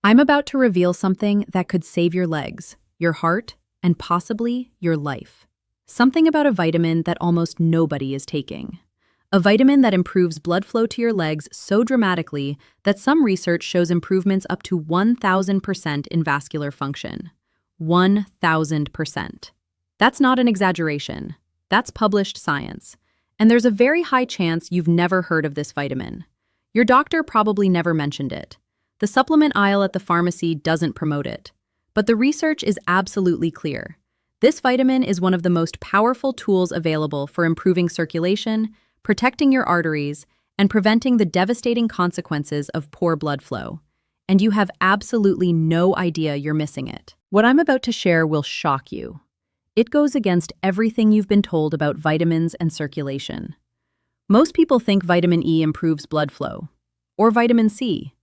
I'm about to reveal something that could save your legs, your heart, and possibly your life. Something about a vitamin that almost nobody is taking. A vitamin that improves blood flow to your legs so dramatically that some research shows improvements up to 1,000% in vascular function. 1,000%. That's not an exaggeration. That's published science. And there's a very high chance you've never heard of this vitamin. Your doctor probably never mentioned it. The supplement aisle at the pharmacy doesn't promote it. But the research is absolutely clear. This vitamin is one of the most powerful tools available for improving circulation, protecting your arteries, and preventing the devastating consequences of poor blood flow. And you have absolutely no idea you're missing it. What I'm about to share will shock you. It goes against everything you've been told about vitamins and circulation. Most people think vitamin E improves blood flow, or vitamin C,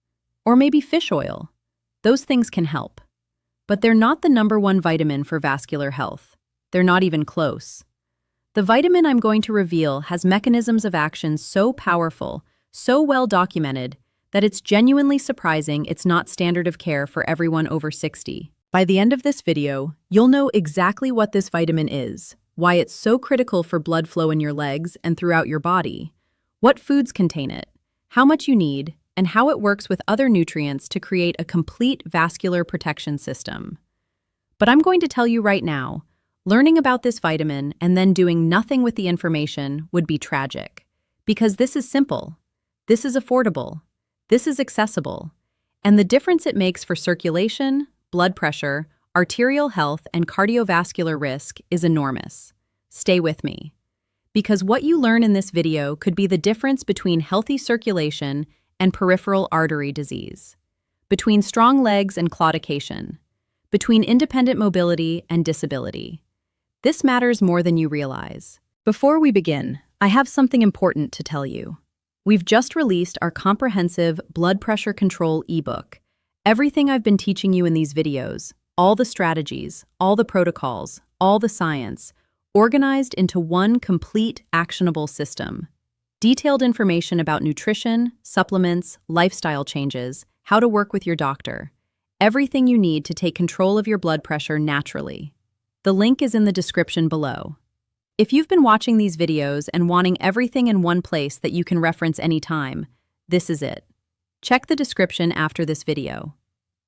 or maybe fish oil. Those things can help. But they're not the #1 vitamin for vascular health. They're not even close. The vitamin I'm going to reveal has mechanisms of action so powerful, so well documented, that it's genuinely surprising it's not standard of care for everyone over 60. By the end of this video, you'll know exactly what this vitamin is, why it's so critical for blood flow in your legs and throughout your body, what foods contain it, how much you need, and how it works with other nutrients to create a complete vascular protection system. But I'm going to tell you right now, learning about this vitamin and then doing nothing with the information would be tragic. Because this is simple, this is affordable, this is accessible, and the difference it makes for circulation, blood pressure, arterial health, and cardiovascular risk is enormous. Stay with me. Because what you learn in this video could be the difference between healthy circulation and peripheral artery disease, between strong legs and claudication, between independent mobility and disability. This matters more than you realize. Before we begin, I have something important to tell you. We've just released our comprehensive blood pressure control ebook. Everything I've been teaching you in these videos, all the strategies, all the protocols, all the science, organized into one complete actionable system. Detailed information about nutrition, supplements, lifestyle changes, how to work with your doctor. Everything you need to take control of your blood pressure naturally. The link is in the description below. If you've been watching these videos and wanting everything in one place that you can reference anytime, this is it. Check the description after this video.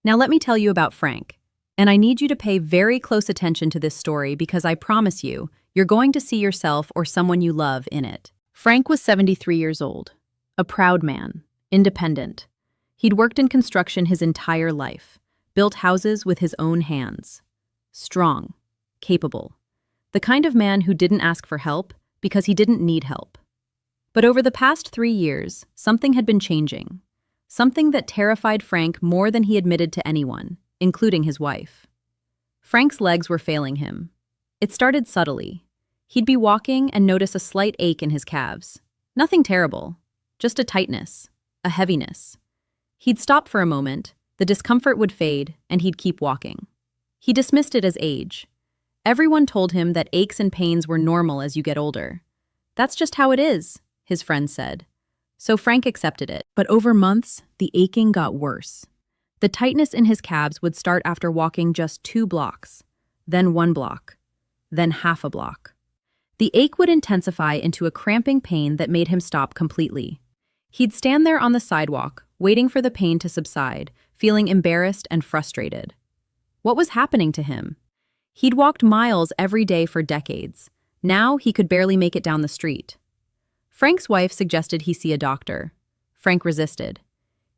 Now let me tell you about Frank. And I need you to pay very close attention to this story because I promise you, you're going to see yourself or someone you love in it. Frank was 73 years old, a proud man, independent. He'd worked in construction his entire life, built houses with his own hands. Strong, capable, the kind of man who didn't ask for help because he didn't need help. But over the past 3 years, something had been changing. Something that terrified Frank more than he admitted to anyone, including his wife. Frank's legs were failing him. It started subtly. He'd be walking and notice a slight ache in his calves. Nothing terrible, just a tightness, a heaviness. He'd stop for a moment, the discomfort would fade, and he'd keep walking. He dismissed it as age. Everyone told him that aches and pains were normal as you get older. That's just how it is, his friends said. So Frank accepted it. But over months, the aching got worse. The tightness in his calves would start after walking just 2 blocks, then 1 block, then half a block. The ache would intensify into a cramping pain that made him stop completely. He'd stand there on the sidewalk, waiting for the pain to subside, feeling embarrassed and frustrated. What was happening to him? He'd walked miles every day for decades. Now he could barely make it down the street. Frank's wife suggested he see a doctor. Frank resisted.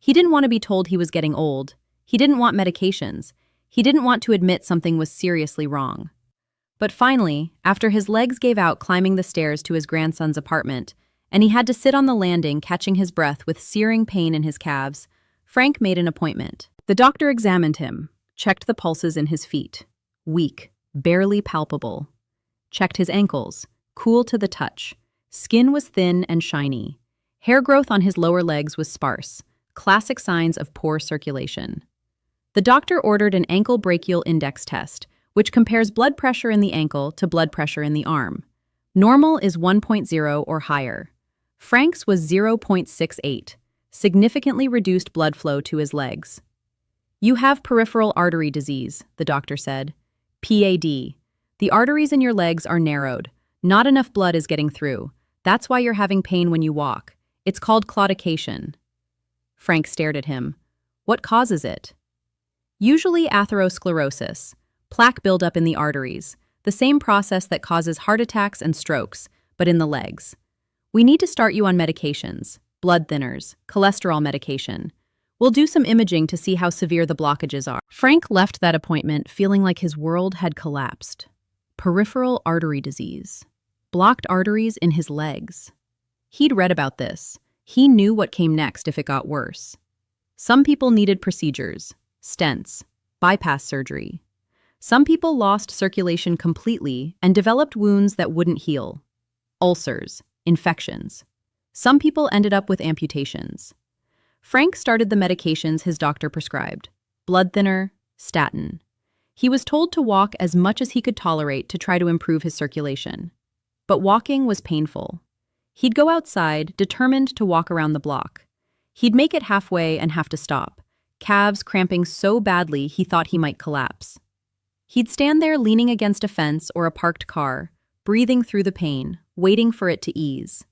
He didn't want to be told he was getting old. He didn't want medications. He didn't want to admit something was seriously wrong. But finally, after his legs gave out climbing the stairs to his grandson's apartment, and he had to sit on the landing catching his breath with searing pain in his calves, Frank made an appointment. The doctor examined him, checked the pulses in his feet. Weak, barely palpable. Checked his ankles, cool to the touch. Skin was thin and shiny. Hair growth on his lower legs was sparse, classic signs of poor circulation. The doctor ordered an ankle brachial index test, which compares blood pressure in the ankle to blood pressure in the arm. Normal is 1.0 or higher. Frank's was 0.68, significantly reduced blood flow to his legs. You have peripheral artery disease, the doctor said. PAD. The arteries in your legs are narrowed. Not enough blood is getting through. That's why you're having pain when you walk. It's called claudication. Frank stared at him. What causes it? Usually atherosclerosis, plaque buildup in the arteries, the same process that causes heart attacks and strokes, but in the legs. We need to start you on medications, blood thinners, cholesterol medication. We'll do some imaging to see how severe the blockages are. Frank left that appointment feeling like his world had collapsed. Peripheral artery disease. Blocked arteries in his legs. He'd read about this. He knew what came next if it got worse. Some people needed procedures, stents, bypass surgery. Some people lost circulation completely and developed wounds that wouldn't heal. Ulcers, infections. Some people ended up with amputations. Frank started the medications his doctor prescribed. Blood thinner, statin. He was told to walk as much as he could tolerate to try to improve his circulation. But walking was painful. He'd go outside, determined to walk around the block. He'd make it halfway and have to stop, calves cramping so badly he thought he might collapse. He'd stand there leaning against a fence or a parked car, breathing through the pain, waiting for it to ease.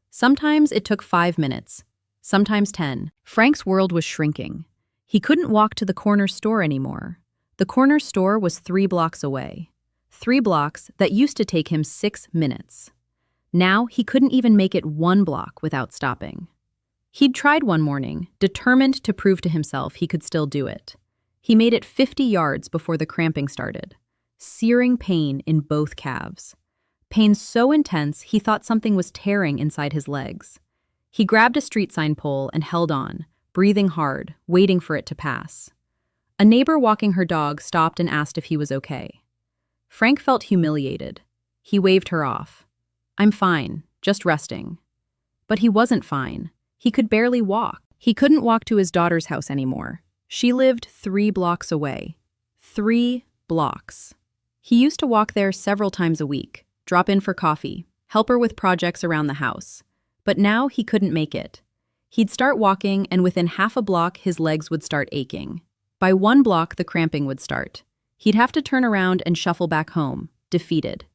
Sometimes it took 5 minutes, sometimes 10. Frank's world was shrinking. He couldn't walk to the corner store anymore. The corner store was 3 blocks away. 3 blocks that used to take him 6 minutes. Now he couldn't even make it 1 block without stopping. He'd tried one morning, determined to prove to himself he could still do it. He made it 50 yards before the cramping started. Searing pain in both calves. Pain so intense he thought something was tearing inside his legs. He grabbed a street sign pole and held on, breathing hard, waiting for it to pass. A neighbor walking her dog stopped and asked if he was okay. Frank felt humiliated. He waved her off. "I'm fine, just resting." But he wasn't fine. He could barely walk. He couldn't walk to his daughter's house anymore. She lived 3 blocks away. 3 blocks. He used to walk there several times a week, drop in for coffee, help her with projects around the house. But now he couldn't make it. He'd start walking, and within half a block, his legs would start aching. By 1 block, the cramping would start. He'd have to turn around and shuffle back home, defeated.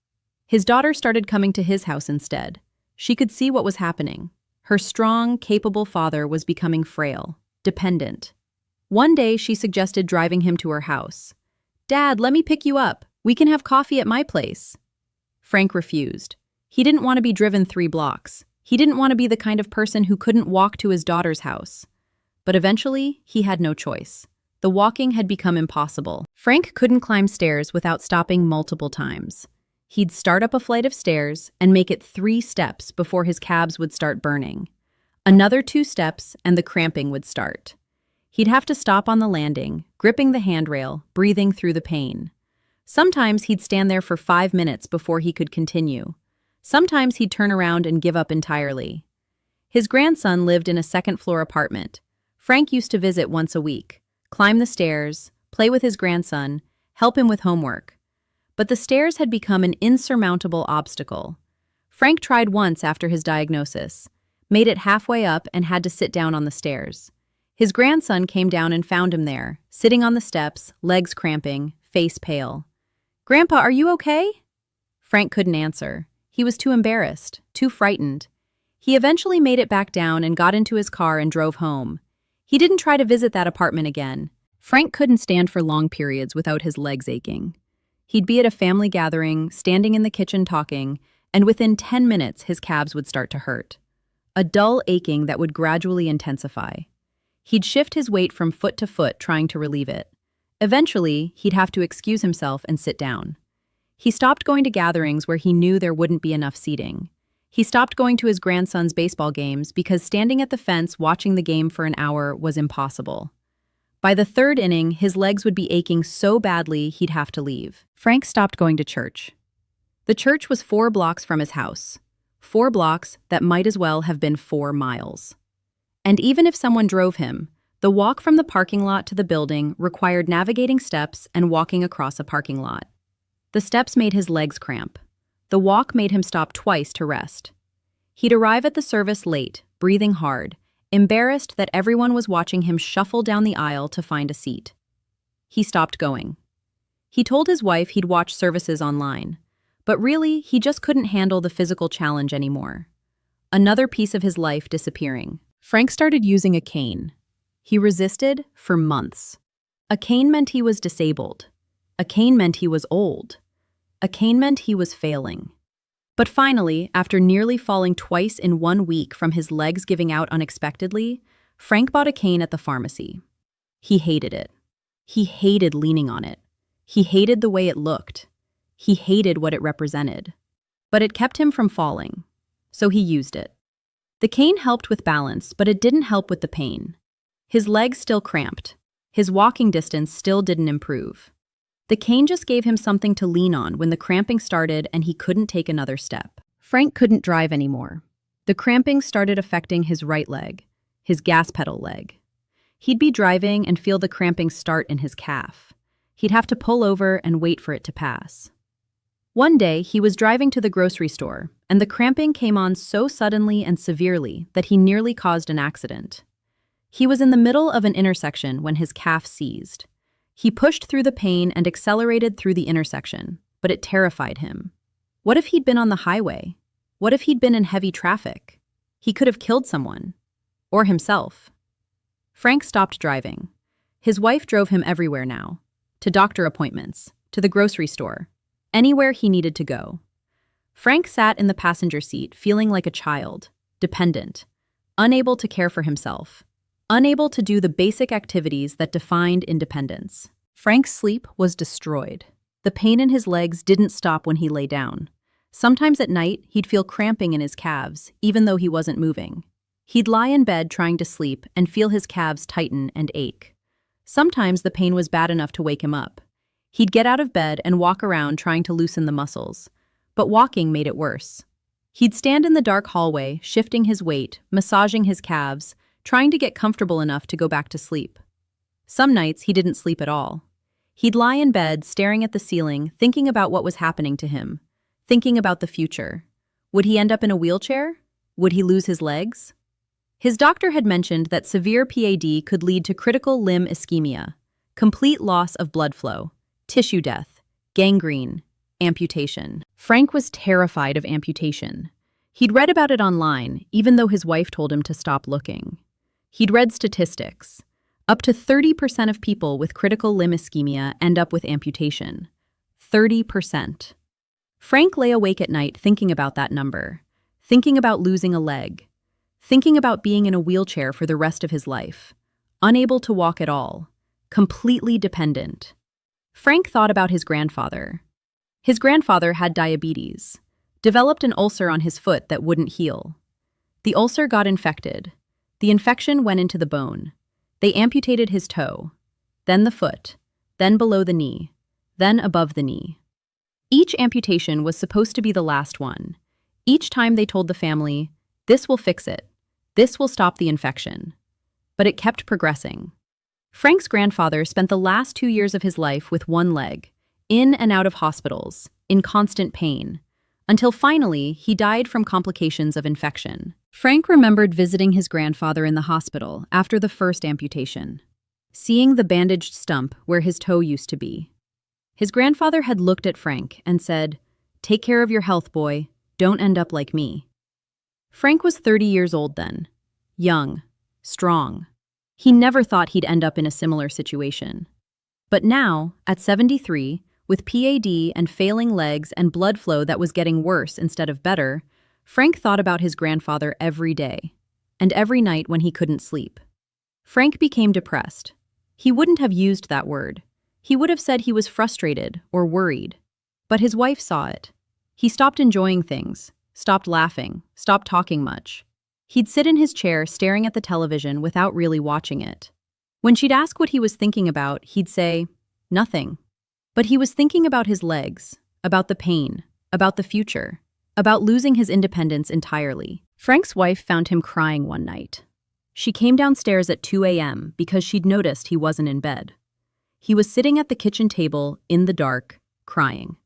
His daughter started coming to his house instead. She could see what was happening. Her strong, capable father was becoming frail, dependent. One day, she suggested driving him to her house. "Dad, let me pick you up. We can have coffee at my place." Frank refused. He didn't want to be driven 3 blocks. He didn't want to be the kind of person who couldn't walk to his daughter's house. But eventually, he had no choice. The walking had become impossible. Frank couldn't climb stairs without stopping multiple times. He'd start up a flight of stairs and make it 3 steps before his calves would start burning. Another 2 steps and the cramping would start. He'd have to stop on the landing, gripping the handrail, breathing through the pain. Sometimes he'd stand there for 5 minutes before he could continue. Sometimes he'd turn around and give up entirely. His grandson lived in a 2nd-floor apartment. Frank used to visit once a week, climb the stairs, play with his grandson, help him with homework. But the stairs had become an insurmountable obstacle. Frank tried once after his diagnosis, made it halfway up and had to sit down on the stairs. His grandson came down and found him there, sitting on the steps, legs cramping, face pale. "Grandpa, are you okay?" Frank couldn't answer. He was too embarrassed, too frightened. He eventually made it back down and got into his car and drove home. He didn't try to visit that apartment again. Frank couldn't stand for long periods without his legs aching. He'd be at a family gathering, standing in the kitchen talking, and within 10 minutes his calves would start to hurt. A dull aching that would gradually intensify. He'd shift his weight from foot to foot trying to relieve it. Eventually, he'd have to excuse himself and sit down. He stopped going to gatherings where he knew there wouldn't be enough seating. He stopped going to his grandson's baseball games because standing at the fence watching the game for an hour was impossible. By the 3rd inning, his legs would be aching so badly he'd have to leave. Frank stopped going to church. The church was 4 blocks from his house. 4 blocks that might as well have been 4 miles. And even if someone drove him, the walk from the parking lot to the building required navigating steps and walking across a parking lot. The steps made his legs cramp. The walk made him stop twice to rest. He'd arrive at the service late, breathing hard, embarrassed that everyone was watching him shuffle down the aisle to find a seat. he stopped going. He told his wife he'd watch services online, but really, he just couldn't handle the physical challenge anymore. Another piece of his life disappearing. Frank started using a cane. He resisted for months. A cane meant he was disabled. A cane meant he was old. A cane meant he was failing. But finally, after nearly falling twice in 1 week from his legs giving out unexpectedly, Frank bought a cane at the pharmacy. He hated it. He hated leaning on it. He hated the way it looked. He hated what it represented. But it kept him from falling, so he used it. The cane helped with balance, but it didn't help with the pain. His legs still cramped. His walking distance still didn't improve. The cane just gave him something to lean on when the cramping started and he couldn't take another step. Frank couldn't drive anymore. The cramping started affecting his right leg, his gas pedal leg. He'd be driving and feel the cramping start in his calf. He'd have to pull over and wait for it to pass. One day, he was driving to the grocery store, and the cramping came on so suddenly and severely that he nearly caused an accident. He was in the middle of an intersection when his calf seized. He pushed through the pain and accelerated through the intersection, but it terrified him. What if he'd been on the highway? What if he'd been in heavy traffic? He could have killed someone. Or himself. Frank stopped driving. His wife drove him everywhere now. To doctor appointments, to the grocery store, anywhere he needed to go. Frank sat in the passenger seat feeling like a child, dependent, unable to care for himself, unable to do the basic activities that defined independence. Frank's sleep was destroyed. The pain in his legs didn't stop when he lay down. Sometimes at night, he'd feel cramping in his calves, even though he wasn't moving. He'd lie in bed trying to sleep and feel his calves tighten and ache. Sometimes the pain was bad enough to wake him up. He'd get out of bed and walk around trying to loosen the muscles, but walking made it worse. He'd stand in the dark hallway, shifting his weight, massaging his calves, trying to get comfortable enough to go back to sleep. Some nights he didn't sleep at all. He'd lie in bed, staring at the ceiling, thinking about what was happening to him, thinking about the future. Would he end up in a wheelchair? Would he lose his legs? His doctor had mentioned that severe PAD could lead to critical limb ischemia, complete loss of blood flow, tissue death, gangrene, amputation. Frank was terrified of amputation. He'd read about it online, even though his wife told him to stop looking. He'd read statistics. Up to 30% of people with critical limb ischemia end up with amputation. 30%. Frank lay awake at night thinking about that number, thinking about losing a leg, thinking about being in a wheelchair for the rest of his life, unable to walk at all, completely dependent. Frank thought about his grandfather. His grandfather had diabetes, developed an ulcer on his foot that wouldn't heal. The ulcer got infected. The infection went into the bone. They amputated his toe, then the foot, then below the knee, then above the knee. Each amputation was supposed to be the last one. Each time they told the family, "This will fix it. This will stop the infection." But it kept progressing. Frank's grandfather spent the last 2 years of his life with one leg, in and out of hospitals, in constant pain, until finally he died from complications of infection. Frank remembered visiting his grandfather in the hospital after the first amputation, seeing the bandaged stump where his toe used to be. His grandfather had looked at Frank and said, "Take care of your health, boy. Don't end up like me." Frank was 30 years old then, young, strong. He never thought he'd end up in a similar situation. But now, at 73, with PAD and failing legs and blood flow that was getting worse instead of better, Frank thought about his grandfather every day, and every night when he couldn't sleep. Frank became depressed. He wouldn't have used that word. He would have said he was frustrated or worried. But his wife saw it. He stopped enjoying things, stopped laughing, stopped talking much. He'd sit in his chair staring at the television without really watching it. When she'd ask what he was thinking about, he'd say, "Nothing." But he was thinking about his legs, about the pain, about the future, about losing his independence entirely. Frank's wife found him crying one night. She came downstairs at 2 a.m. because she'd noticed he wasn't in bed. He was sitting at the kitchen table, in the dark, crying.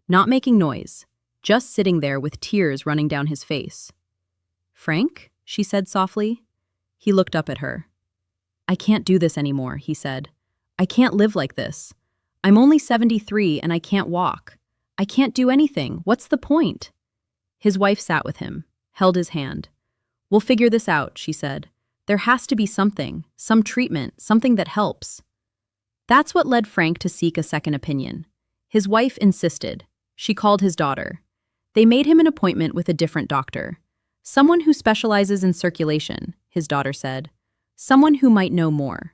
Not making noise, just sitting there with tears running down his face. "Frank?" she said softly. He looked up at her. "I can't do this anymore," he said. I can't live like this. I'm only 73 and I can't walk. I can't do anything. What's the point? His wife sat with him, held his hand. We'll figure this out, she said. There has to be something, some treatment, something that helps. That's what led Frank to seek a second opinion. His wife insisted. She called his daughter. They made him an appointment with a different doctor. Someone who specializes in circulation, his daughter said. Someone who might know more.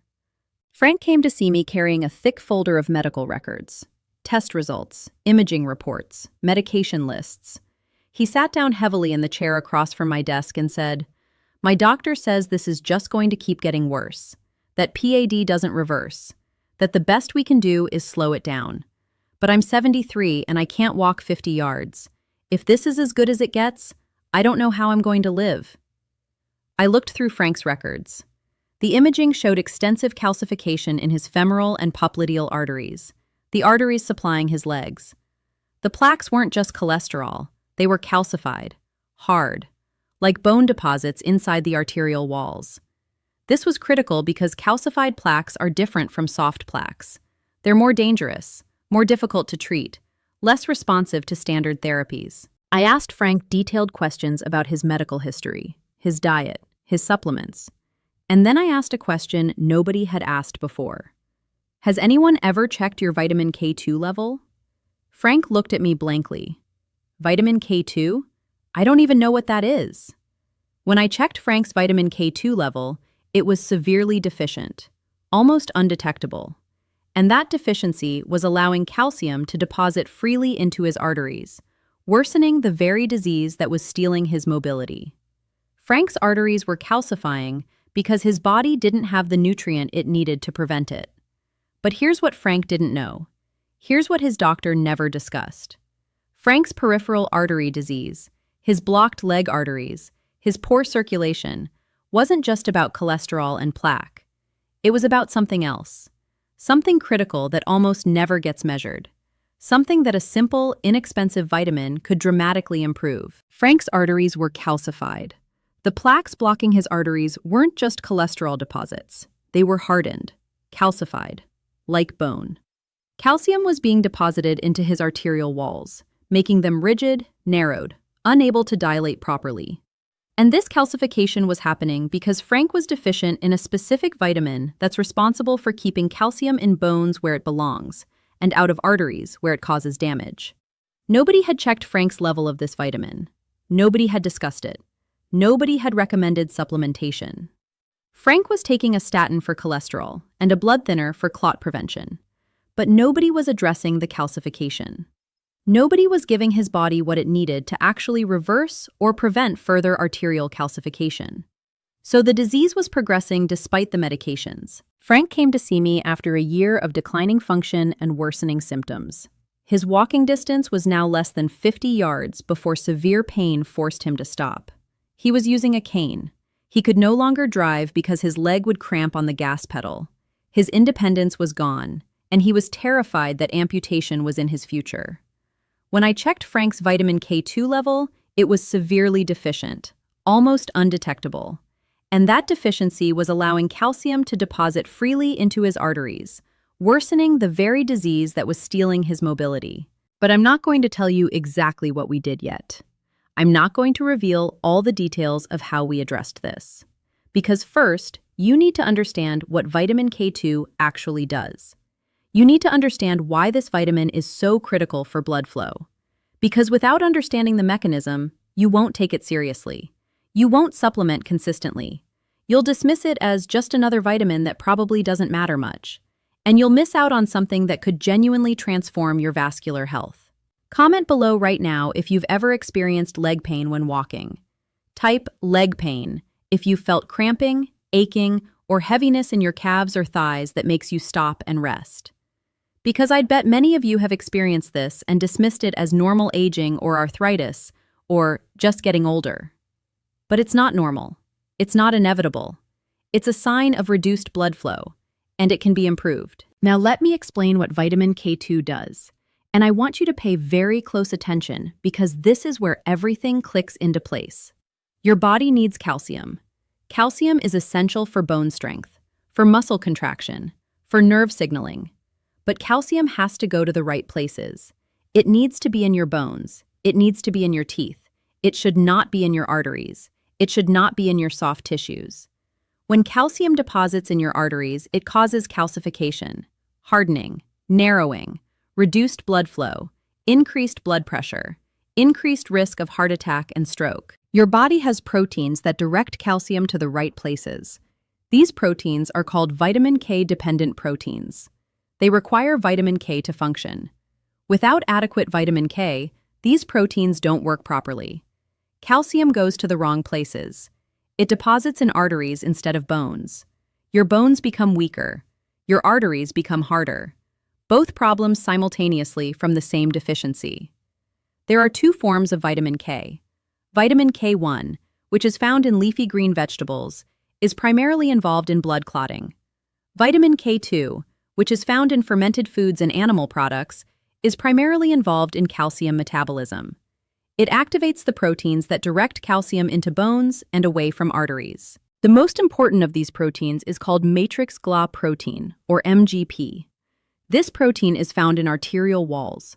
Frank came to see me carrying a thick folder of medical records. Test results, imaging reports, medication lists. He sat down heavily in the chair across from my desk and said, "My doctor says this is just going to keep getting worse, that PAD doesn't reverse, that the best we can do is slow it down. But I'm 73 and I can't walk 50 yards. If this is as good as it gets, I don't know how I'm going to live." I looked through Frank's records. The imaging showed extensive calcification in his femoral and popliteal arteries, the arteries supplying his legs. The plaques weren't just cholesterol, they were calcified, hard, like bone deposits inside the arterial walls. This was critical because calcified plaques are different from soft plaques. They're more dangerous, more difficult to treat, less responsive to standard therapies. I asked Frank detailed questions about his medical history, his diet, his supplements. And then I asked a question nobody had asked before. Has anyone ever checked your vitamin K2 level? Frank looked at me blankly. Vitamin K2? I don't even know what that is. When I checked Frank's vitamin K2 level, it was severely deficient, almost undetectable. And that deficiency was allowing calcium to deposit freely into his arteries, worsening the very disease that was stealing his mobility. Frank's arteries were calcifying because his body didn't have the nutrient it needed to prevent it. But here's what Frank didn't know. Here's what his doctor never discussed. Frank's peripheral artery disease, his blocked leg arteries, his poor circulation, wasn't just about cholesterol and plaque. It was about something else. Something critical that almost never gets measured. Something that a simple, inexpensive vitamin could dramatically improve. Frank's arteries were calcified. The plaques blocking his arteries weren't just cholesterol deposits. They were hardened, calcified, like bone. Calcium was being deposited into his arterial walls, making them rigid, narrowed, unable to dilate properly. And this calcification was happening because Frank was deficient in a specific vitamin that's responsible for keeping calcium in bones where it belongs, and out of arteries where it causes damage. Nobody had checked Frank's level of this vitamin. Nobody had discussed it. Nobody had recommended supplementation. Frank was taking a statin for cholesterol and a blood thinner for clot prevention. But nobody was addressing the calcification. Nobody was giving his body what it needed to actually reverse or prevent further arterial calcification. So the disease was progressing despite the medications. Frank came to see me after a year of declining function and worsening symptoms. His walking distance was now less than 50 yards before severe pain forced him to stop. He was using a cane. He could no longer drive because his leg would cramp on the gas pedal. His independence was gone, and he was terrified that amputation was in his future. When I checked Frank's vitamin K2 level, it was severely deficient, almost undetectable. And that deficiency was allowing calcium to deposit freely into his arteries, worsening the very disease that was stealing his mobility. But I'm not going to tell you exactly what we did yet. I'm not going to reveal all the details of how we addressed this. Because first, you need to understand what vitamin K2 actually does. You need to understand why this vitamin is so critical for blood flow. Because without understanding the mechanism, you won't take it seriously. You won't supplement consistently. You'll dismiss it as just another vitamin that probably doesn't matter much. And you'll miss out on something that could genuinely transform your vascular health. Comment below right now if you've ever experienced leg pain when walking. Type leg pain if you felt cramping, aching, or heaviness in your calves or thighs that makes you stop and rest. Because I'd bet many of you have experienced this and dismissed it as normal aging or arthritis, or just getting older. But it's not normal. It's not inevitable. It's a sign of reduced blood flow, and it can be improved. Now let me explain what vitamin K2 does. And I want you to pay very close attention because this is where everything clicks into place. Your body needs calcium. Calcium is essential for bone strength, for muscle contraction, for nerve signaling. But calcium has to go to the right places. It needs to be in your bones. It needs to be in your teeth. It should not be in your arteries. It should not be in your soft tissues. When calcium deposits in your arteries, it causes calcification, hardening, narrowing, reduced blood flow, increased blood pressure, increased risk of heart attack and stroke. Your body has proteins that direct calcium to the right places. These proteins are called vitamin K-dependent proteins. They require vitamin K to function. Without adequate vitamin K, these proteins don't work properly. Calcium goes to the wrong places. It deposits in arteries instead of bones. Your bones become weaker. Your arteries become harder. Both problems simultaneously from the same deficiency. There are two forms of vitamin K. Vitamin K1, which is found in leafy green vegetables, is primarily involved in blood clotting. Vitamin K2, which is found in fermented foods and animal products, is primarily involved in calcium metabolism. It activates the proteins that direct calcium into bones and away from arteries. The most important of these proteins is called matrix GLA protein, or MGP. This protein is found in arterial walls.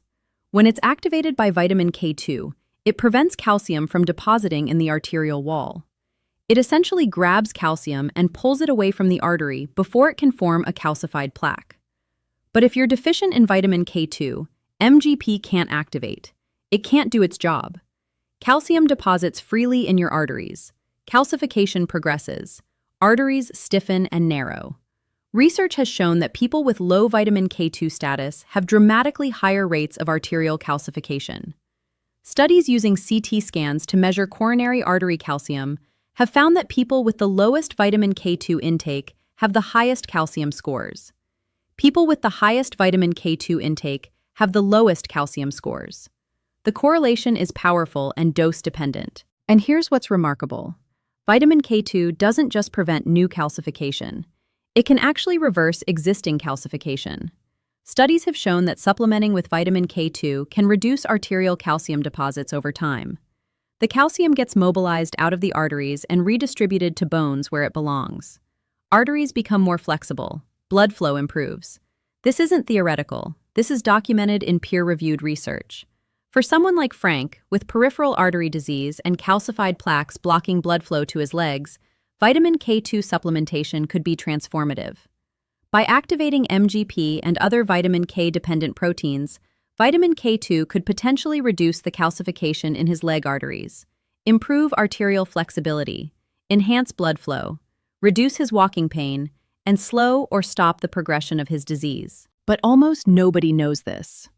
When it's activated by vitamin K2, it prevents calcium from depositing in the arterial wall. It essentially grabs calcium and pulls it away from the artery before it can form a calcified plaque. But if you're deficient in vitamin K2, MGP can't activate. It can't do its job. Calcium deposits freely in your arteries. Calcification progresses. Arteries stiffen and narrow. Research has shown that people with low vitamin K2 status have dramatically higher rates of arterial calcification. Studies using CT scans to measure coronary artery calcium have found that people with the lowest vitamin K2 intake have the highest calcium scores. People with the highest vitamin K2 intake have the lowest calcium scores. The correlation is powerful and dose-dependent. And here's what's remarkable. Vitamin K2 doesn't just prevent new calcification. It can actually reverse existing calcification. Studies have shown that supplementing with vitamin K2 can reduce arterial calcium deposits over time. The calcium gets mobilized out of the arteries and redistributed to bones where it belongs. Arteries become more flexible. Blood flow improves. This isn't theoretical. This is documented in peer-reviewed research. For someone like Frank, with peripheral artery disease and calcified plaques blocking blood flow to his legs, vitamin K2 supplementation could be transformative. By activating MGP and other vitamin K-dependent proteins, vitamin K2 could potentially reduce the calcification in his leg arteries, improve arterial flexibility, enhance blood flow, reduce his walking pain, and slow or stop the progression of his disease. But almost nobody knows this.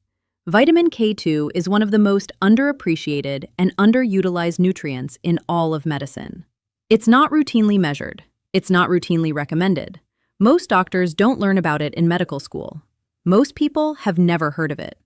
Vitamin K2 is one of the most underappreciated and underutilized nutrients in all of medicine. It's not routinely measured. It's not routinely recommended. Most doctors don't learn about it in medical school. Most people have never heard of it.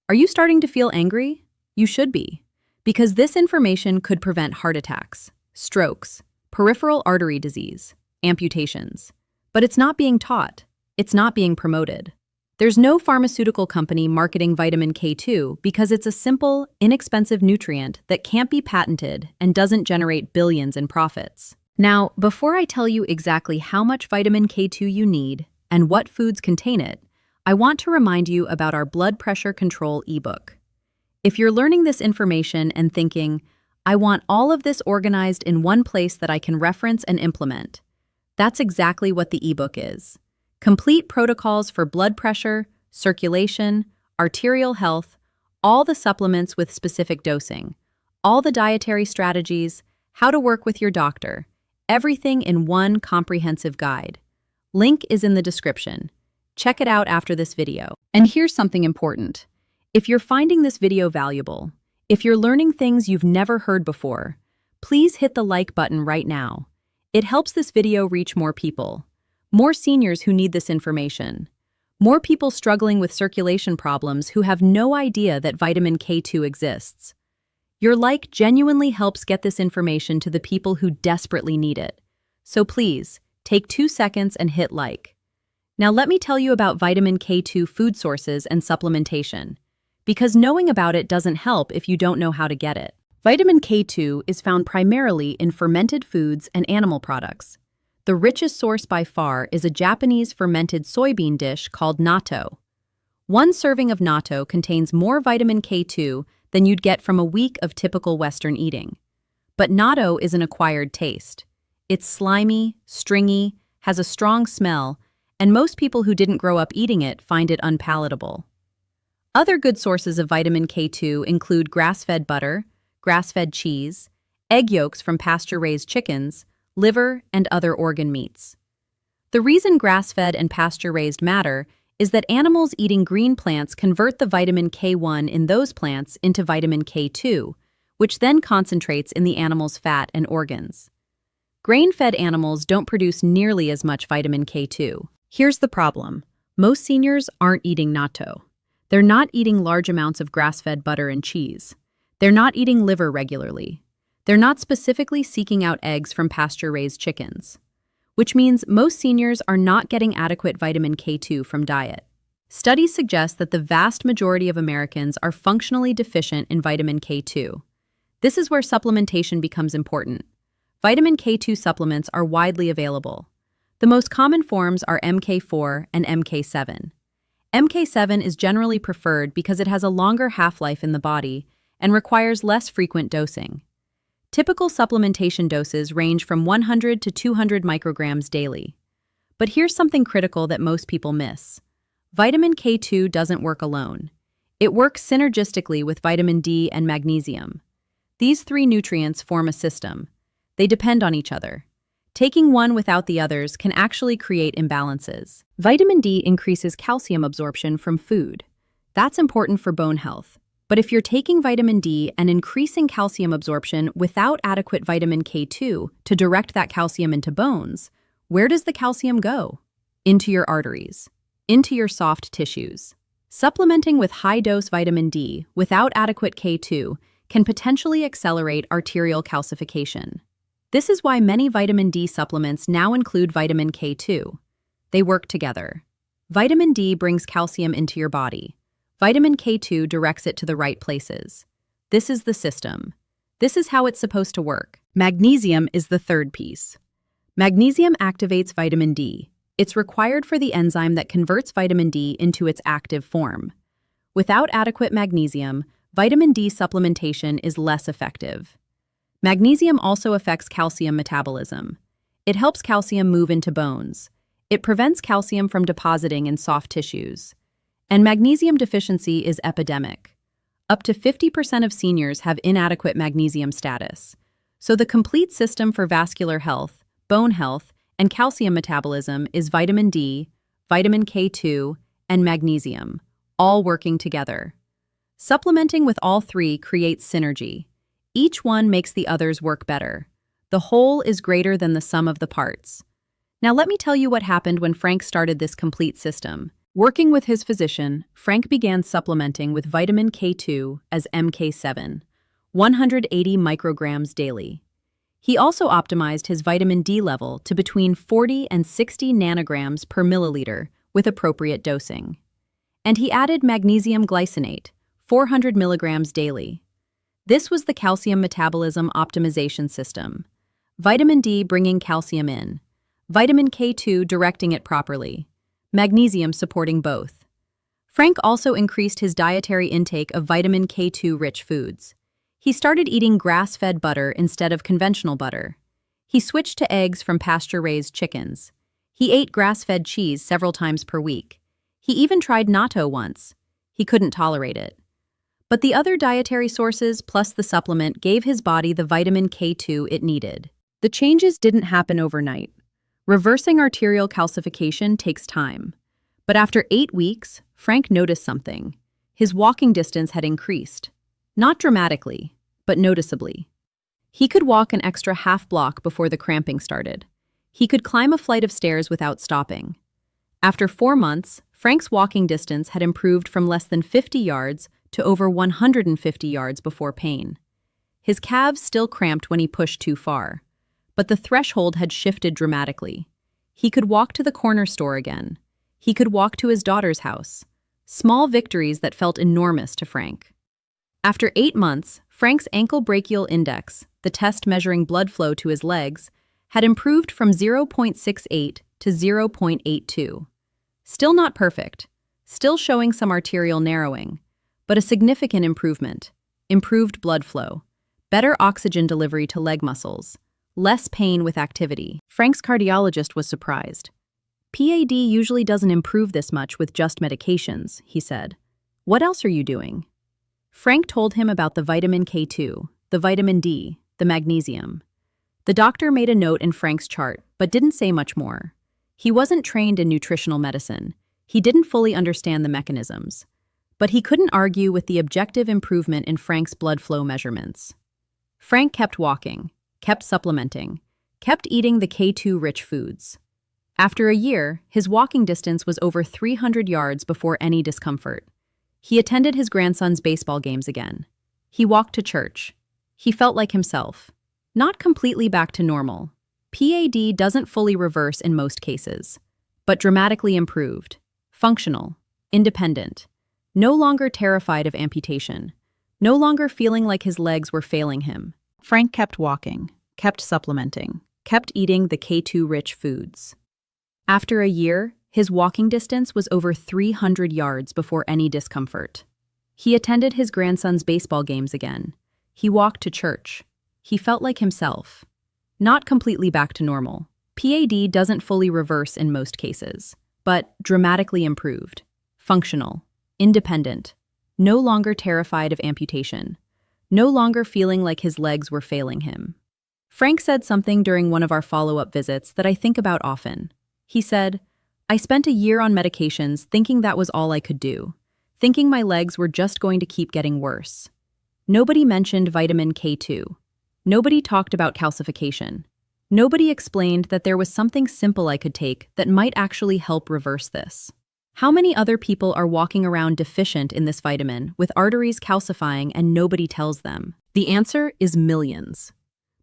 Are you starting to feel angry? You should be, because this information could prevent heart attacks, strokes, peripheral artery disease, amputations. But it's not being taught. It's not being promoted. There's no pharmaceutical company marketing vitamin K2 because it's a simple, inexpensive nutrient that can't be patented and doesn't generate billions in profits. Now, before I tell you exactly how much vitamin K2 you need and what foods contain it, I want to remind you about our blood pressure control ebook. If you're learning this information and thinking, I want all of this organized in one place that I can reference and implement, that's exactly what the ebook is. Complete protocols for blood pressure, circulation, arterial health, all the supplements with specific dosing, all the dietary strategies, how to work with your doctor, everything in one comprehensive guide. Link is in the description. Check it out after this video. And here's something important. If you're finding this video valuable, if you're learning things you've never heard before, please hit the like button right now. It helps this video reach more people. More seniors who need this information. More people struggling with circulation problems who have no idea that vitamin K2 exists. Your like genuinely helps get this information to the people who desperately need it. So please, take 2 seconds and hit like. Now let me tell you about vitamin K2 food sources and supplementation, because knowing about it doesn't help if you don't know how to get it. Vitamin K2 is found primarily in fermented foods and animal products. The richest source by far is a Japanese fermented soybean dish called natto. One serving of natto contains more vitamin K2 than you'd get from a week of typical Western eating. But natto is an acquired taste. It's slimy, stringy, has a strong smell, and most people who didn't grow up eating it find it unpalatable. Other good sources of vitamin K2 include grass-fed butter, grass-fed cheese, egg yolks from pasture-raised chickens, liver, and other organ meats. The reason grass-fed and pasture-raised matter is that animals eating green plants convert the vitamin K1 in those plants into vitamin K2, which then concentrates in the animal's fat and organs. Grain-fed animals don't produce nearly as much vitamin K2. Here's the problem. Most seniors aren't eating natto. They're not eating large amounts of grass-fed butter and cheese. They're not eating liver regularly. They're not specifically seeking out eggs from pasture-raised chickens, which means most seniors are not getting adequate vitamin K2 from diet. Studies suggest that the vast majority of Americans are functionally deficient in vitamin K2. This is where supplementation becomes important. Vitamin K2 supplements are widely available. The most common forms are MK4 and MK7. MK7 is generally preferred because it has a longer half-life in the body and requires less frequent dosing. Typical supplementation doses range from 100 to 200 micrograms daily. But here's something critical that most people miss. Vitamin K2 doesn't work alone. It works synergistically with vitamin D and magnesium. These three nutrients form a system. They depend on each other. Taking one without the others can actually create imbalances. Vitamin D increases calcium absorption from food. That's important for bone health. But if you're taking vitamin D and increasing calcium absorption without adequate vitamin K2 to direct that calcium into bones, where does the calcium go? Into your arteries, into your soft tissues. Supplementing with high-dose vitamin D without adequate K2 can potentially accelerate arterial calcification. This is why many vitamin D supplements now include vitamin K2. They work together. Vitamin D brings calcium into your body. Vitamin K2 directs it to the right places. This is the system. This is how it's supposed to work. Magnesium is the third piece. Magnesium activates vitamin D. It's required for the enzyme that converts vitamin D into its active form. Without adequate magnesium, vitamin D supplementation is less effective. Magnesium also affects calcium metabolism. It helps calcium move into bones. It prevents calcium from depositing in soft tissues. And magnesium deficiency is epidemic. Up to 50% of seniors have inadequate magnesium status. So the complete system for vascular health, bone health, and calcium metabolism is vitamin D, vitamin K2, and magnesium, all working together. Supplementing with all three creates synergy. Each one makes the others work better. The whole is greater than the sum of the parts. Now let me tell you what happened when Frank started this complete system. Working with his physician, Frank began supplementing with vitamin K2 as MK7, 180 micrograms daily. He also optimized his vitamin D level to between 40 and 60 nanograms per milliliter with appropriate dosing. And he added magnesium glycinate, 400 milligrams daily. This was the calcium metabolism optimization system. Vitamin D bringing calcium in, vitamin K2 directing it properly, magnesium supporting both. Frank also increased his dietary intake of vitamin K2-rich foods. He started eating grass-fed butter instead of conventional butter. He switched to eggs from pasture-raised chickens. He ate grass-fed cheese several times per week. He even tried natto once. He couldn't tolerate it. But the other dietary sources plus the supplement gave his body the vitamin K2 it needed. The changes didn't happen overnight. Reversing arterial calcification takes time. But after 8 weeks, Frank noticed something. His walking distance had increased. Not dramatically, but noticeably. He could walk an extra half block before the cramping started. He could climb a flight of stairs without stopping. After 4 months, Frank's walking distance had improved from less than 50 yards to over 150 yards before pain. His calves still cramped when he pushed too far, but the threshold had shifted dramatically. He could walk to the corner store again. He could walk to his daughter's house. Small victories that felt enormous to Frank. After 8 months, Frank's ankle brachial index, the test measuring blood flow to his legs, had improved from 0.68 to 0.82. Still not perfect, still showing some arterial narrowing, but a significant improvement. Improved blood flow, better oxygen delivery to leg muscles, less pain with activity. Frank's cardiologist was surprised. PAD usually doesn't improve this much with just medications, he said. What else are you doing? Frank told him about the vitamin K2, the vitamin D, the magnesium. The doctor made a note in Frank's chart, but didn't say much more. He wasn't trained in nutritional medicine. He didn't fully understand the mechanisms. But he couldn't argue with the objective improvement in Frank's blood flow measurements. Frank kept walking, kept supplementing, kept eating the K2-rich foods. After a year, his walking distance was over 300 yards before any discomfort. He attended his grandson's baseball games again. He walked to church. He felt like himself. Not completely back to normal. PAD doesn't fully reverse in most cases, but dramatically improved. Functional, independent, no longer terrified of amputation, no longer feeling like his legs were failing him. Frank kept walking, kept supplementing, kept eating the K2-rich foods. After a year, his walking distance was over 300 yards before any discomfort. He attended his grandson's baseball games again. He walked to church. He felt like himself. Not completely back to normal. PAD doesn't fully reverse in most cases, but dramatically improved. Functional, independent, no longer terrified of amputation, no longer feeling like his legs were failing him. Frank said something during one of our follow-up visits that I think about often. He said, "I spent a year on medications thinking that was all I could do, thinking my legs were just going to keep getting worse. Nobody mentioned vitamin K2. Nobody talked about calcification. Nobody explained that there was something simple I could take that might actually help reverse this. How many other people are walking around deficient in this vitamin with arteries calcifying and nobody tells them?" The answer is millions.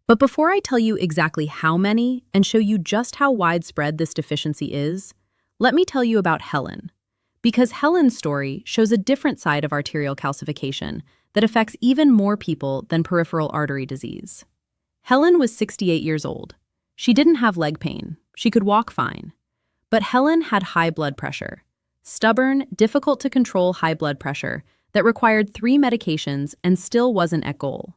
But before I tell you exactly how many and show you just how widespread this deficiency is, let me tell you about Helen. Because Helen's story shows a different side of arterial calcification that affects even more people than peripheral artery disease. Helen was 68 years old. She didn't have leg pain. She could walk fine. But Helen had high blood pressure. Stubborn, difficult to control high blood pressure that required 3 medications and still wasn't at goal.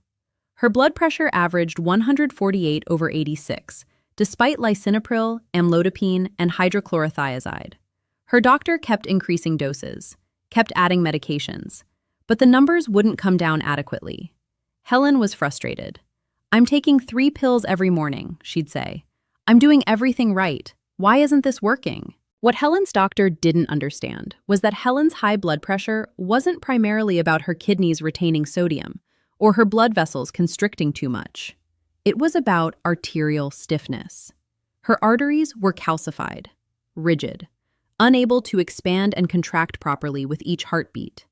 Her blood pressure averaged 148/86, despite lisinopril, amlodipine, and hydrochlorothiazide. Her doctor kept increasing doses, kept adding medications, but the numbers wouldn't come down adequately. Helen was frustrated. "I'm taking 3 pills every morning," she'd say. "I'm doing everything right. Why isn't this working?" What Helen's doctor didn't understand was that Helen's high blood pressure wasn't primarily about her kidneys retaining sodium or her blood vessels constricting too much. It was about arterial stiffness. Her arteries were calcified, rigid, unable to expand and contract properly with each heartbeat.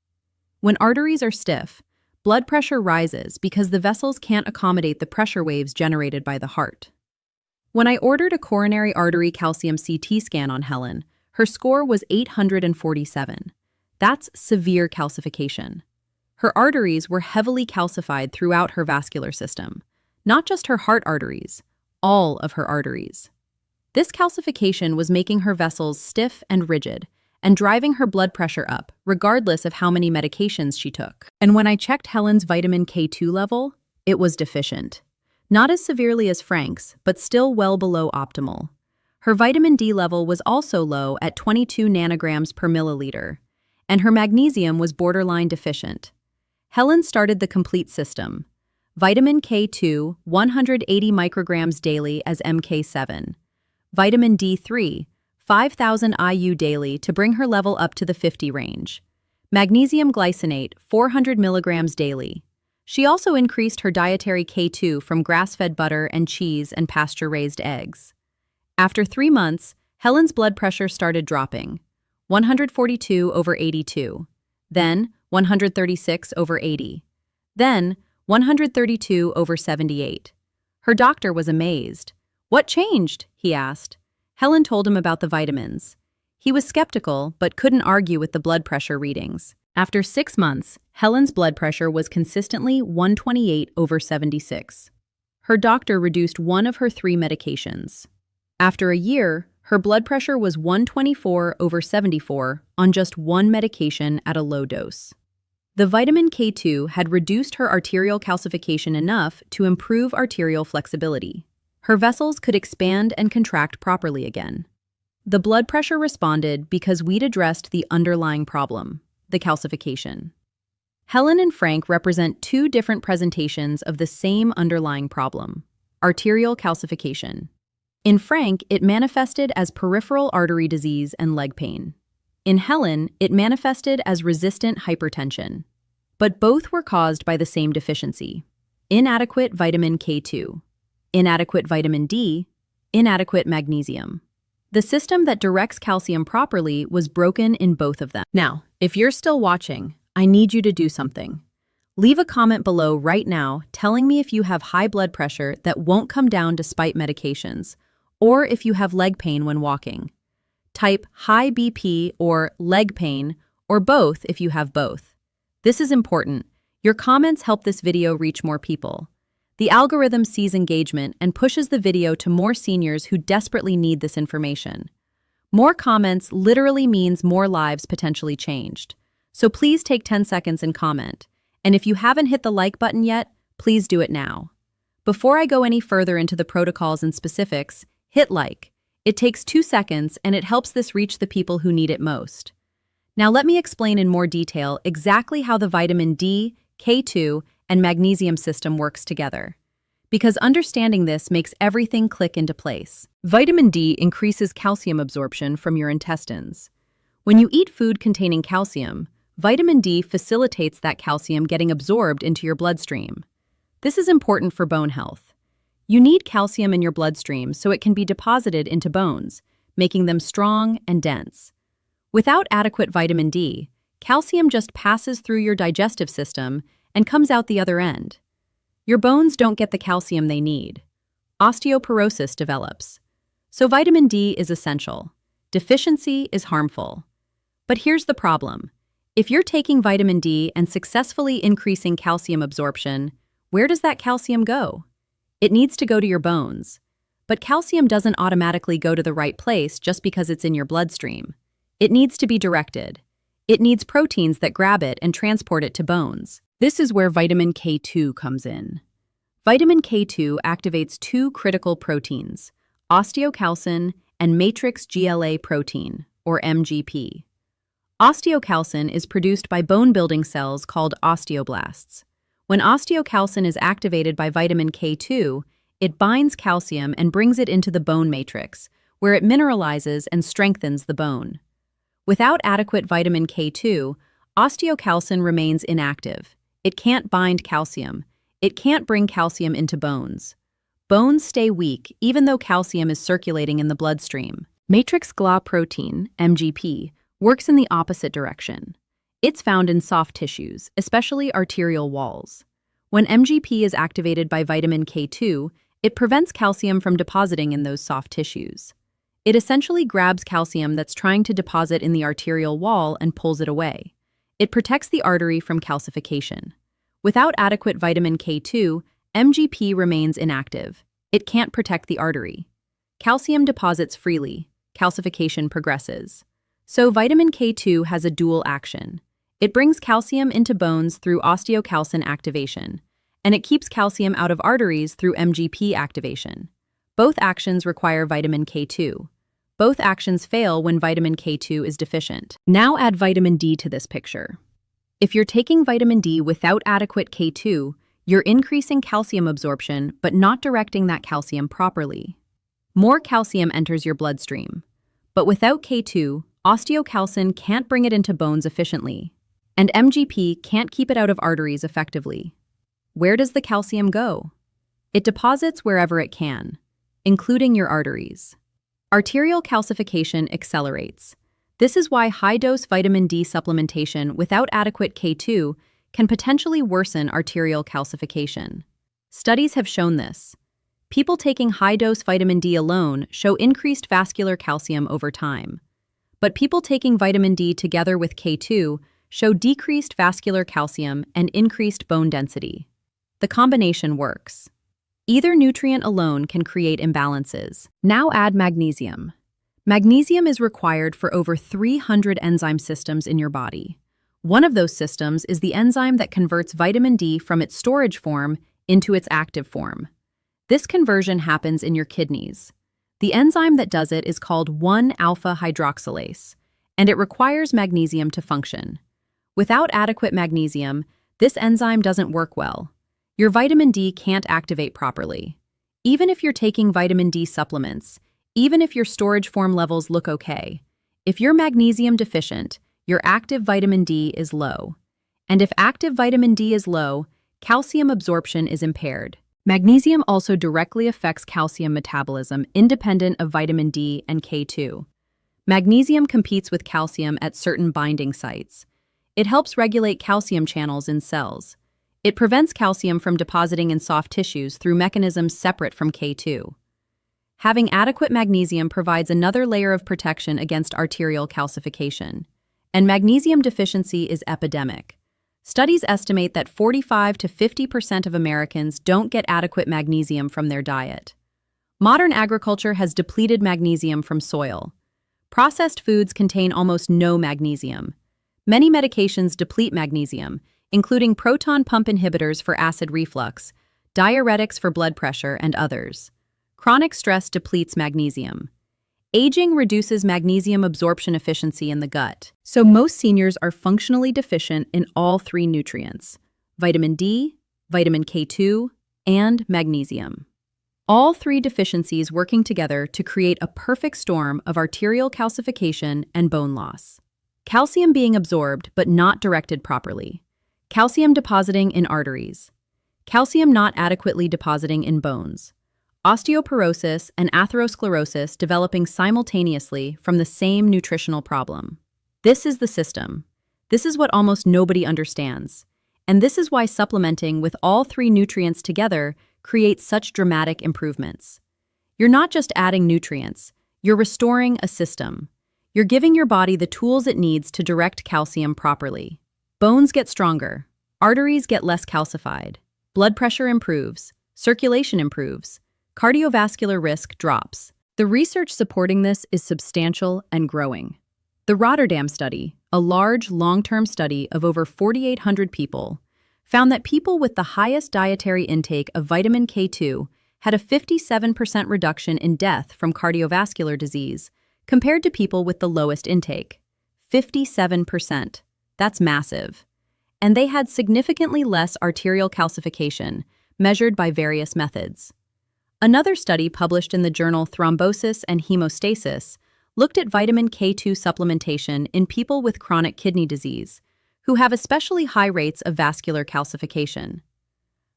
When arteries are stiff, blood pressure rises because the vessels can't accommodate the pressure waves generated by the heart. When I ordered a coronary artery calcium CT scan on Helen, her score was 847. That's severe calcification. Her arteries were heavily calcified throughout her vascular system, not just her heart arteries, all of her arteries. This calcification was making her vessels stiff and rigid and driving her blood pressure up, regardless of how many medications she took. And when I checked Helen's vitamin K2 level, it was deficient. Not as severely as Frank's, but still well below optimal. Her vitamin D level was also low at 22 nanograms per milliliter, and her magnesium was borderline deficient. Helen started the complete system. Vitamin K2, 180 micrograms daily as MK7. Vitamin D3, 5,000 IU daily to bring her level up to the 50 range. Magnesium glycinate, 400 milligrams daily. She also increased her dietary K2 from grass-fed butter and cheese and pasture-raised eggs. After 3 months, Helen's blood pressure started dropping. 142/82. Then 136/80. Then 132/78. Her doctor was amazed. "What changed?" he asked. Helen told him about the vitamins. He was skeptical, but couldn't argue with the blood pressure readings. After 6 months, Helen's blood pressure was consistently 128/76. Her doctor reduced one of her 3 medications. After a year, her blood pressure was 124/74 on just 1 medication at a low dose. The vitamin K2 had reduced her arterial calcification enough to improve arterial flexibility. Her vessels could expand and contract properly again. The blood pressure responded because we'd addressed the underlying problem, the calcification. Helen and Frank represent 2 different presentations of the same underlying problem, arterial calcification. In Frank, it manifested as peripheral artery disease and leg pain. In Helen, it manifested as resistant hypertension. But both were caused by the same deficiency: inadequate vitamin K2, inadequate vitamin D, inadequate magnesium. The system that directs calcium properly was broken in both of them. Now, if you're still watching, I need you to do something. Leave a comment below right now telling me if you have high blood pressure that won't come down despite medications, or if you have leg pain when walking. Type high BP or leg pain, or both if you have both. This is important. Your comments help this video reach more people. The algorithm sees engagement and pushes the video to more seniors who desperately need this information. More comments literally means more lives potentially changed. So please take 10 seconds and comment. And if you haven't hit the like button yet, please do it now. Before I go any further into the protocols and specifics, hit like. It takes 2 seconds and it helps this reach the people who need it most. Now let me explain in more detail exactly how the vitamin D, K2, and magnesium system works together. Because understanding this makes everything click into place. Vitamin D increases calcium absorption from your intestines. When you eat food containing calcium, vitamin D facilitates that calcium getting absorbed into your bloodstream. This is important for bone health. You need calcium in your bloodstream so it can be deposited into bones, making them strong and dense. Without adequate vitamin D, calcium just passes through your digestive system and comes out the other end. Your bones don't get the calcium they need. Osteoporosis develops. So vitamin D is essential. Deficiency is harmful. But here's the problem. If you're taking vitamin D and successfully increasing calcium absorption, where does that calcium go? It needs to go to your bones. But calcium doesn't automatically go to the right place just because it's in your bloodstream. It needs to be directed. It needs proteins that grab it and transport it to bones. This is where vitamin K2 comes in. Vitamin K2 activates 2 critical proteins, osteocalcin and matrix GLA protein, or MGP. Osteocalcin is produced by bone-building cells called osteoblasts. When osteocalcin is activated by vitamin K2, it binds calcium and brings it into the bone matrix, where it mineralizes and strengthens the bone. Without adequate vitamin K2, osteocalcin remains inactive. It can't bind calcium. It can't bring calcium into bones. Bones stay weak even though calcium is circulating in the bloodstream. Matrix GLA protein, MGP, works in the opposite direction. It's found in soft tissues, especially arterial walls. When MGP is activated by vitamin K2, it prevents calcium from depositing in those soft tissues. It essentially grabs calcium that's trying to deposit in the arterial wall and pulls it away. It protects the artery from calcification. Without adequate vitamin K2, MGP remains inactive. It can't protect the artery. Calcium deposits freely. Calcification progresses. So vitamin K2 has a dual action. It brings calcium into bones through osteocalcin activation, and it keeps calcium out of arteries through MGP activation. Both actions require vitamin K2. Both actions fail when vitamin K2 is deficient. Now add vitamin D to this picture. If you're taking vitamin D without adequate K2, you're increasing calcium absorption but not directing that calcium properly. More calcium enters your bloodstream. But without K2, osteocalcin can't bring it into bones efficiently, and MGP can't keep it out of arteries effectively. Where does the calcium go? It deposits wherever it can, including your arteries. Arterial calcification accelerates. This is why high-dose vitamin D supplementation without adequate K2 can potentially worsen arterial calcification. Studies have shown this. People taking high-dose vitamin D alone show increased vascular calcium over time. But people taking vitamin D together with K2 show decreased vascular calcium and increased bone density. The combination works. Either nutrient alone can create imbalances. Now add magnesium. Magnesium is required for over 300 enzyme systems in your body. One of those systems is the enzyme that converts vitamin D from its storage form into its active form. This conversion happens in your kidneys. The enzyme that does it is called 1-alpha hydroxylase, and it requires magnesium to function. Without adequate magnesium, this enzyme doesn't work well. Your vitamin D can't activate properly. Even if you're taking vitamin D supplements, even if your storage form levels look okay, if you're magnesium deficient, your active vitamin D is low. And if active vitamin D is low, calcium absorption is impaired. Magnesium also directly affects calcium metabolism independent of vitamin D and K2. Magnesium competes with calcium at certain binding sites. It helps regulate calcium channels in cells. It prevents calcium from depositing in soft tissues through mechanisms separate from K2. Having adequate magnesium provides another layer of protection against arterial calcification. And magnesium deficiency is epidemic. Studies estimate that 45 to 50% of Americans don't get adequate magnesium from their diet. Modern agriculture has depleted magnesium from soil. Processed foods contain almost no magnesium. Many medications deplete magnesium, including proton pump inhibitors for acid reflux, diuretics for blood pressure, and others. Chronic stress depletes magnesium. Aging reduces magnesium absorption efficiency in the gut. So most seniors are functionally deficient in all three nutrients: vitamin D, vitamin K2, and magnesium. All three deficiencies working together to create a perfect storm of arterial calcification and bone loss. Calcium being absorbed but not directed properly. Calcium depositing in arteries. Calcium not adequately depositing in bones. Osteoporosis and atherosclerosis developing simultaneously from the same nutritional problem. This is the system. This is what almost nobody understands. And this is why supplementing with all three nutrients together creates such dramatic improvements. You're not just adding nutrients, you're restoring a system. You're giving your body the tools it needs to direct calcium properly. Bones get stronger, arteries get less calcified, blood pressure improves, circulation improves, cardiovascular risk drops. The research supporting this is substantial and growing. The Rotterdam study, a large, long-term study of over 4,800 people, found that people with the highest dietary intake of vitamin K2 had a 57% reduction in death from cardiovascular disease compared to people with the lowest intake. 57%. That's massive. And they had significantly less arterial calcification, measured by various methods. Another study published in the journal Thrombosis and Hemostasis looked at vitamin K2 supplementation in people with chronic kidney disease, who have especially high rates of vascular calcification.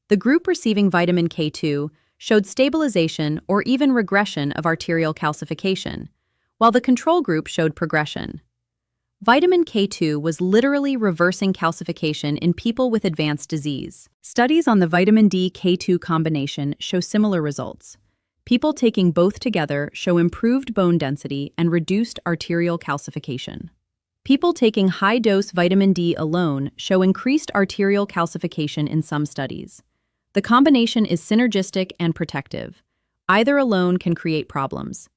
The group receiving vitamin K2 showed stabilization or even regression of arterial calcification, while the control group showed progression. Vitamin K2 was literally reversing calcification in people with advanced disease. Studies on the vitamin D-K2 combination show similar results. People taking both together show improved bone density and reduced arterial calcification. People taking high-dose vitamin D alone show increased arterial calcification in some studies. The combination is synergistic and protective. Either alone can create problems.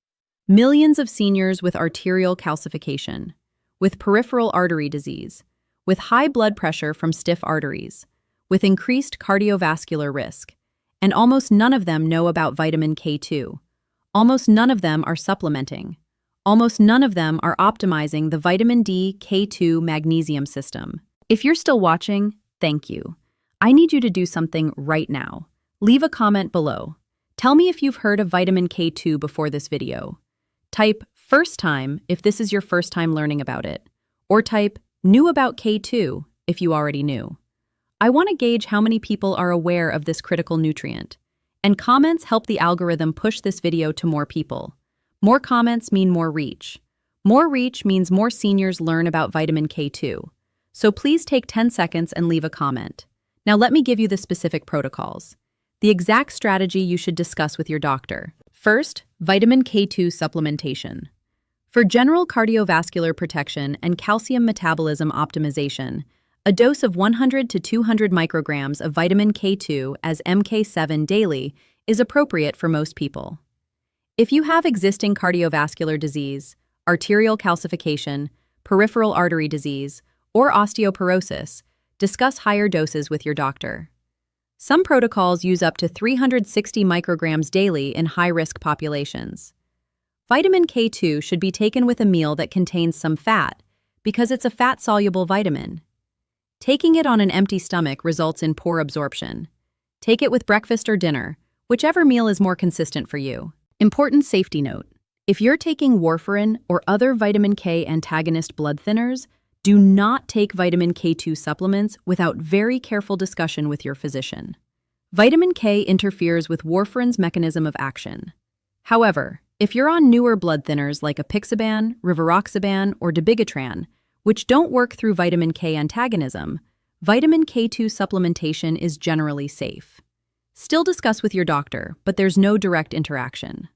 Millions of seniors with arterial calcification, with peripheral artery disease, with high blood pressure from stiff arteries, with increased cardiovascular risk, and almost none of them know about vitamin K2. Almost none of them are supplementing. Almost none of them are optimizing the vitamin D K2 magnesium system. If you're still watching, thank you. I need you to do something right now. Leave a comment below. Tell me if you've heard of vitamin K2 before this video. Type first time if this is your first time learning about it, or type knew about K2 if you already knew. I want to gauge how many people are aware of this critical nutrient, and comments help the algorithm push this video to more people. More comments mean more reach. More reach means more seniors learn about vitamin K2. So please take 10 seconds and leave a comment. Now let me give you the specific protocols. The exact strategy you should discuss with your doctor. First, vitamin K2 supplementation. For general cardiovascular protection and calcium metabolism optimization, a dose of 100 to 200 micrograms of vitamin K2 as MK7 daily is appropriate for most people. If you have existing cardiovascular disease, arterial calcification, peripheral artery disease, or osteoporosis, discuss higher doses with your doctor. Some protocols use up to 360 micrograms daily in high-risk populations. Vitamin K2 should be taken with a meal that contains some fat because it's a fat-soluble vitamin. Taking it on an empty stomach results in poor absorption. Take it with breakfast or dinner, whichever meal is more consistent for you. Important safety note: if you're taking warfarin or other vitamin K antagonist blood thinners, do not take vitamin K2 supplements without very careful discussion with your physician. Vitamin K interferes with warfarin's mechanism of action. However, if you're on newer blood thinners like apixaban, rivaroxaban, or dabigatran, which don't work through vitamin K antagonism, vitamin K2 supplementation is generally safe. Still discuss with your doctor, but there's no direct interaction.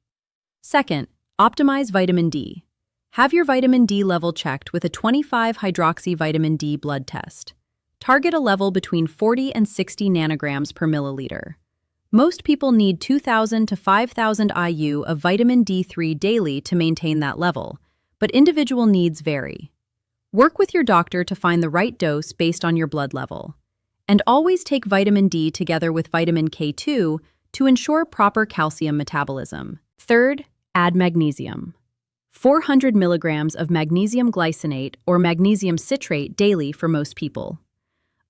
Second, optimize vitamin D. Have your vitamin D level checked with a 25-hydroxy vitamin D blood test. Target a level between 40 and 60 nanograms per milliliter. Most people need 2,000 to 5,000 IU of vitamin D3 daily to maintain that level, but individual needs vary. Work with your doctor to find the right dose based on your blood level. And always take vitamin D together with vitamin K2 to ensure proper calcium metabolism. Third, add magnesium. 400 milligrams of magnesium glycinate or magnesium citrate daily for most people.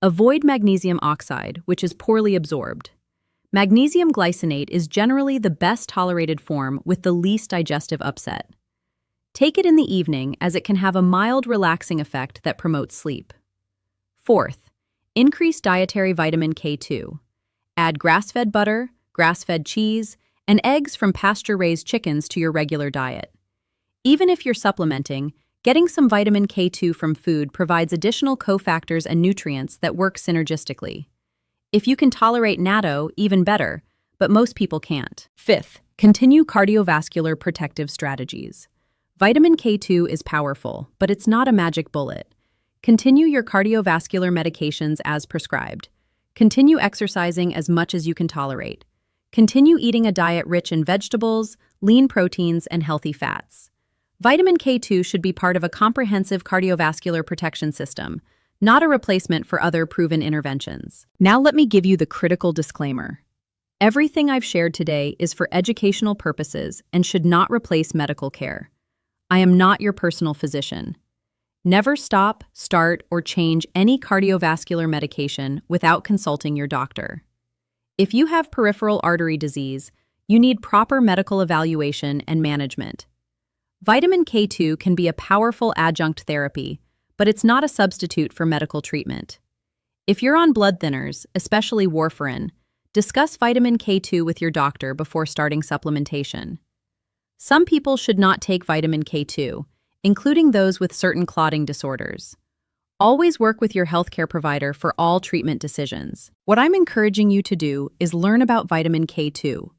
Avoid magnesium oxide, which is poorly absorbed. Magnesium glycinate is generally the best tolerated form with the least digestive upset. Take it in the evening as it can have a mild relaxing effect that promotes sleep. Fourth, increase dietary vitamin K2. Add grass-fed butter, grass-fed cheese, and eggs from pasture-raised chickens to your regular diet. Even if you're supplementing, getting some vitamin K2 from food provides additional cofactors and nutrients that work synergistically. If you can tolerate natto, even better, but most people can't. Fifth, continue cardiovascular protective strategies. Vitamin K2 is powerful, but it's not a magic bullet. Continue your cardiovascular medications as prescribed. Continue exercising as much as you can tolerate. Continue eating a diet rich in vegetables, lean proteins, and healthy fats. Vitamin K2 should be part of a comprehensive cardiovascular protection system, not a replacement for other proven interventions. Now let me give you the critical disclaimer. Everything I've shared today is for educational purposes and should not replace medical care. I am not your personal physician. Never stop, start, or change any cardiovascular medication without consulting your doctor. If you have peripheral artery disease, you need proper medical evaluation and management. Vitamin K2 can be a powerful adjunct therapy, but it's not a substitute for medical treatment. If you're on blood thinners, especially warfarin, discuss vitamin K2 with your doctor before starting supplementation. Some people should not take vitamin K2, including those with certain clotting disorders. Always work with your healthcare provider for all treatment decisions. What I'm encouraging you to do is learn about vitamin K2,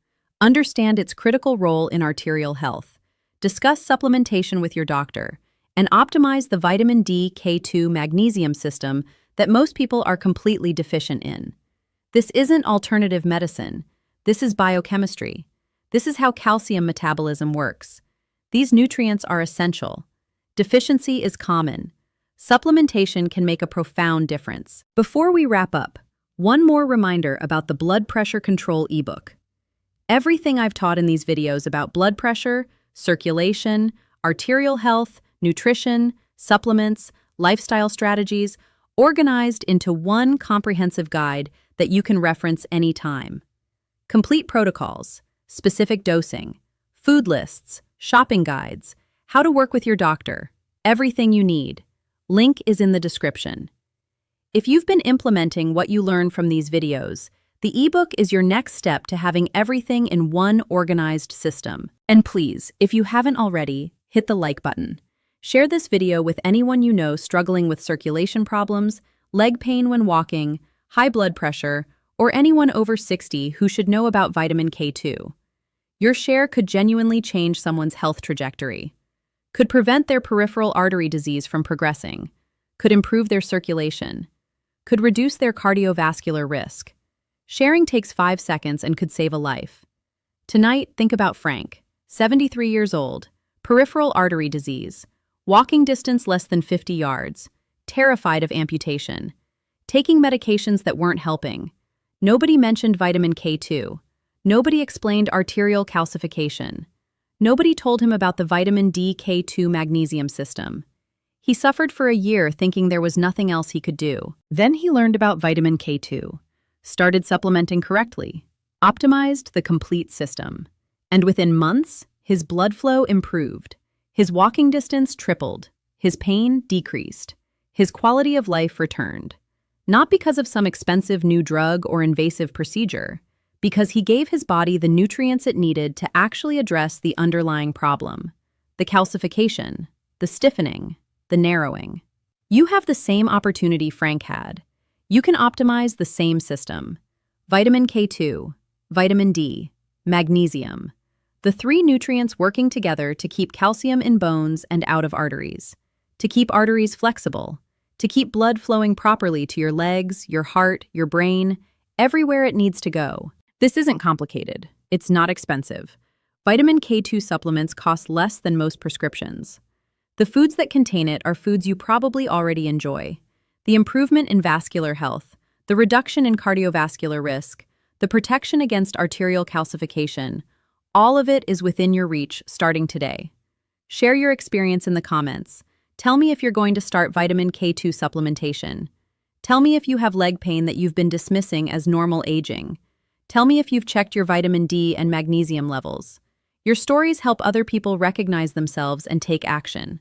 understand its critical role in arterial health, discuss supplementation with your doctor, and optimize the vitamin D K2 magnesium system that most people are completely deficient in. This isn't alternative medicine. This is biochemistry. This is how calcium metabolism works. These nutrients are essential. Deficiency is common. Supplementation can make a profound difference. Before we wrap up, one more reminder about the blood pressure control ebook. Everything I've taught in these videos about blood pressure, circulation, arterial health, nutrition, supplements, lifestyle strategies, organized into one comprehensive guide that you can reference anytime. Complete protocols, specific dosing, food lists, shopping guides, how to work with your doctor, everything you need. Link is in the description. If you've been implementing what you learned from these videos, the ebook is your next step to having everything in one organized system. And please, if you haven't already, hit the like button. Share this video with anyone you know struggling with circulation problems, leg pain when walking, high blood pressure, or anyone over 60 who should know about vitamin K2. Your share could genuinely change someone's health trajectory, could prevent their peripheral artery disease from progressing, could improve their circulation, could reduce their cardiovascular risk. Sharing takes 5 seconds and could save a life. Tonight, think about Frank, 73 years old, peripheral artery disease, walking distance less than 50 yards, terrified of amputation, taking medications that weren't helping. Nobody mentioned vitamin K2. Nobody explained arterial calcification. Nobody told him about the vitamin D K2 Magnesium system. He suffered for a year thinking there was nothing else he could do. Then he learned about vitamin K2, started supplementing correctly, optimized the complete system. And within months, his blood flow improved. His walking distance tripled. His pain decreased. His quality of life returned. Not because of some expensive new drug or invasive procedure, because he gave his body the nutrients it needed to actually address the underlying problem, the calcification, the stiffening, the narrowing. You have the same opportunity Frank had. You can optimize the same system. Vitamin K2, vitamin D, magnesium. The three nutrients working together to keep calcium in bones and out of arteries, to keep arteries flexible, to keep blood flowing properly to your legs, your heart, your brain, everywhere it needs to go. This isn't complicated. It's not expensive. Vitamin K2 supplements cost less than most prescriptions. The foods that contain it are foods you probably already enjoy. The improvement in vascular health, the reduction in cardiovascular risk, the protection against arterial calcification, all of it is within your reach starting today. Share your experience in the comments. Tell me if you're going to start vitamin K2 supplementation. Tell me if you have leg pain that you've been dismissing as normal aging. Tell me if you've checked your vitamin D and magnesium levels. Your stories help other people recognize themselves and take action.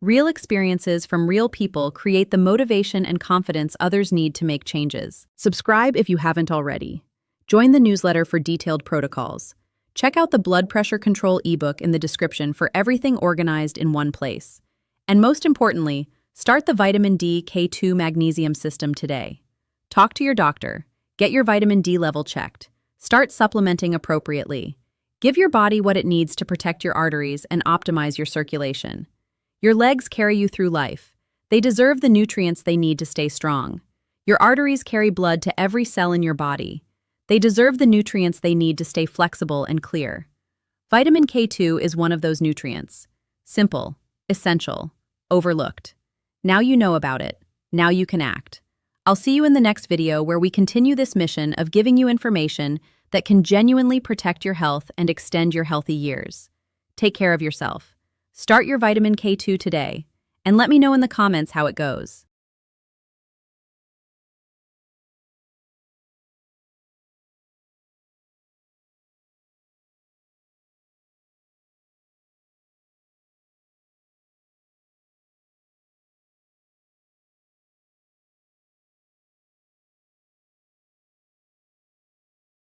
Real experiences from real people create the motivation and confidence others need to make changes. Subscribe if you haven't already. Join the newsletter for detailed protocols. Check out the blood pressure control ebook in the description for everything organized in one place. And most importantly, start the vitamin D K2 magnesium system today. Talk to your doctor. Get your vitamin D level checked. Start supplementing appropriately. Give your body what it needs to protect your arteries and optimize your circulation. Your legs carry you through life. They deserve the nutrients they need to stay strong. Your arteries carry blood to every cell in your body. They deserve the nutrients they need to stay flexible and clear. Vitamin K2 is one of those nutrients. Simple, essential, overlooked. Now you know about it. Now you can act. I'll see you in the next video where we continue this mission of giving you information that can genuinely protect your health and extend your healthy years. Take care of yourself. Start your vitamin K2 today, and let me know in the comments how it goes.